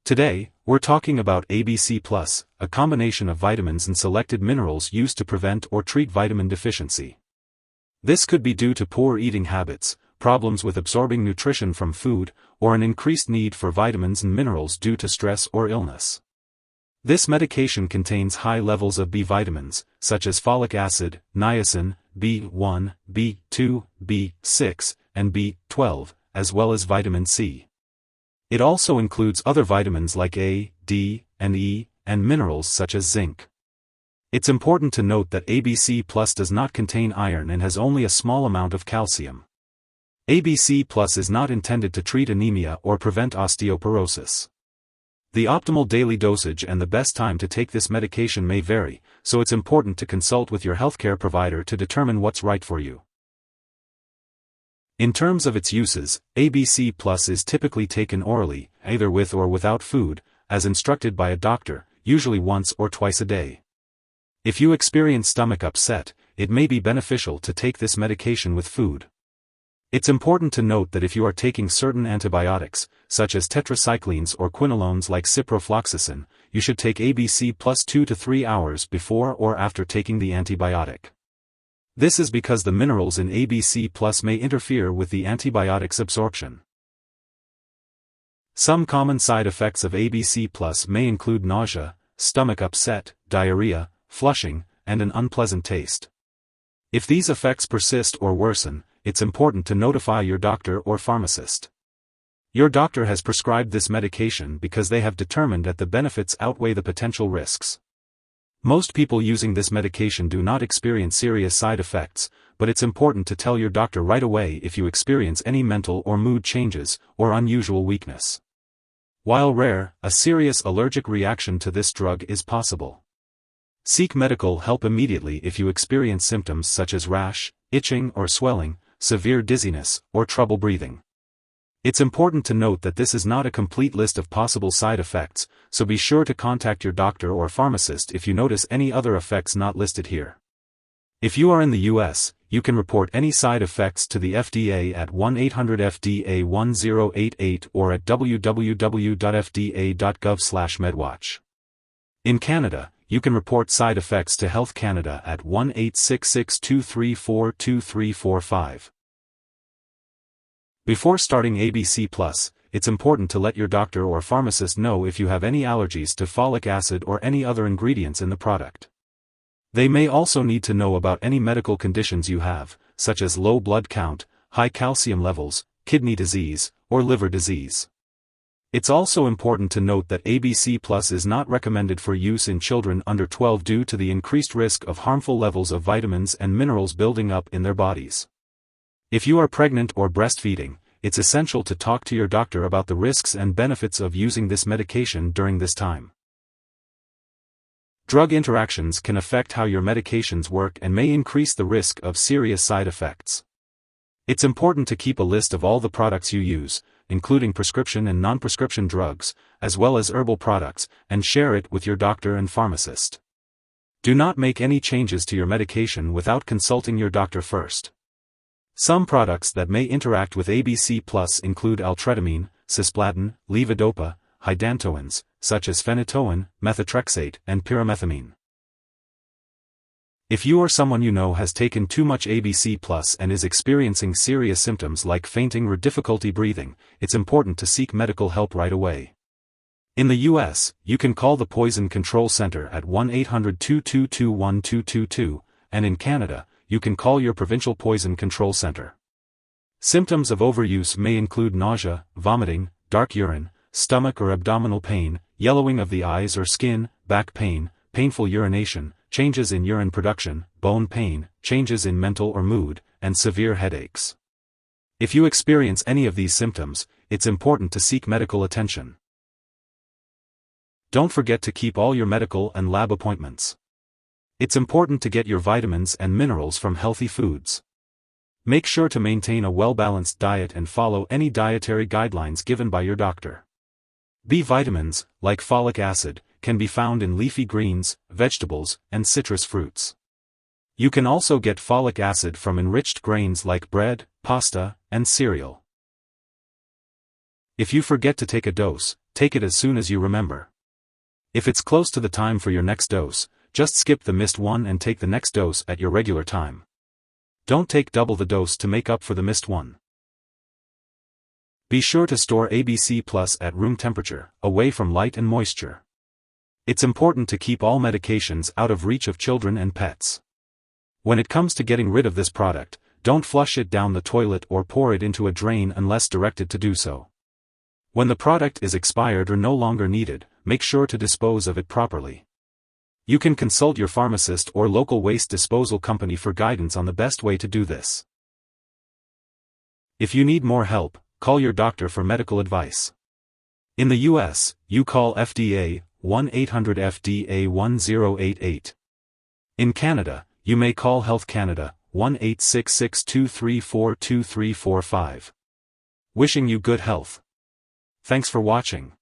Today, we're talking about ABC+, a combination of vitamins and selected minerals used to prevent or treat vitamin deficiency. This could be due to poor eating habits, problems with absorbing nutrition from food, or an increased need for vitamins and minerals due to stress or illness. This medication contains high levels of B vitamins, such as folic acid, niacin, B1, B2, B6, and B12, as well as vitamin C. It also includes other vitamins like A, D, and E, and minerals such as zinc. It's important to note that ABC Plus does not contain iron and has only a small amount of calcium. ABC Plus is not intended to treat anemia or prevent osteoporosis. The optimal daily dosage and the best time to take this medication may vary, so it's important to consult with your healthcare provider to determine what's right for you. In terms of its uses, ABC Plus is typically taken orally, either with or without food, as instructed by a doctor, usually once or twice a day. If you experience stomach upset, it may be beneficial to take this medication with food. It's important to note that if you are taking certain antibiotics, such as tetracyclines or quinolones like ciprofloxacin, you should take ABC Plus 2 to 3 hours before or after taking the antibiotic. This is because the minerals in ABC Plus may interfere with the antibiotic's absorption. Some common side effects of ABC Plus may include nausea, stomach upset, diarrhea, flushing, and an unpleasant taste. If these effects persist or worsen, it's important to notify your doctor or pharmacist. Your doctor has prescribed this medication because they have determined that the benefits outweigh the potential risks. Most people using this medication do not experience serious side effects, but it's important to tell your doctor right away if you experience any mental or mood changes, or unusual weakness. While rare, a serious allergic reaction to this drug is possible. Seek medical help immediately if you experience symptoms such as rash, itching or swelling, severe dizziness, or trouble breathing. It's important to note that this is not a complete list of possible side effects, so be sure to contact your doctor or pharmacist if you notice any other effects not listed here. If you are in the US, you can report any side effects to the FDA at 1-800-FDA-1088 or at www.fda.gov/medwatch. In Canada, you can report side effects to Health Canada at 1-866-234-2345. Before starting ABC Plus, it's important to let your doctor or pharmacist know if you have any allergies to folic acid or any other ingredients in the product. They may also need to know about any medical conditions you have, such as low blood count, high calcium levels, kidney disease, or liver disease. It's also important to note that ABC Plus is not recommended for use in children under 12 due to the increased risk of harmful levels of vitamins and minerals building up in their bodies. If you are pregnant or breastfeeding, it's essential to talk to your doctor about the risks and benefits of using this medication during this time. Drug interactions can affect how your medications work and may increase the risk of serious side effects. It's important to keep a list of all the products you use, including prescription and non-prescription drugs, as well as herbal products, and share it with your doctor and pharmacist. Do not make any changes to your medication without consulting your doctor first. Some products that may interact with ABC Plus include altretamine, cisplatin, levodopa, hydantoins, such as phenytoin, methotrexate, and pyrimethamine. If you or someone you know has taken too much ABC Plus and is experiencing serious symptoms like fainting or difficulty breathing, it's important to seek medical help right away. In the US, you can call the Poison Control Center at 1-800-222-1222, and in Canada, you can call your provincial poison control center. Symptoms of overuse may include nausea, vomiting, dark urine, stomach or abdominal pain, yellowing of the eyes or skin, back pain, painful urination, changes in urine production, bone pain, changes in mental or mood, and severe headaches. If you experience any of these symptoms, it's important to seek medical attention. Don't forget to keep all your medical and lab appointments. It's important to get your vitamins and minerals from healthy foods. Make sure to maintain a well-balanced diet and follow any dietary guidelines given by your doctor. B vitamins, like folic acid, can be found in leafy greens, vegetables, and citrus fruits. You can also get folic acid from enriched grains like bread, pasta, and cereal. If you forget to take a dose, take it as soon as you remember. If it's close to the time for your next dose, just skip the missed one and take the next dose at your regular time. Don't take double the dose to make up for the missed one. Be sure to store ABC Plus at room temperature, away from light and moisture. It's important to keep all medications out of reach of children and pets. When it comes to getting rid of this product, don't flush it down the toilet or pour it into a drain unless directed to do so. When the product is expired or no longer needed, make sure to dispose of it properly. You can consult your pharmacist or local waste disposal company for guidance on the best way to do this. If you need more help, call your doctor for medical advice. In the US, you call FDA, 1-800-FDA-1088. In Canada, you may call Health Canada, 1-866-234-2345. Wishing you good health. Thanks for watching.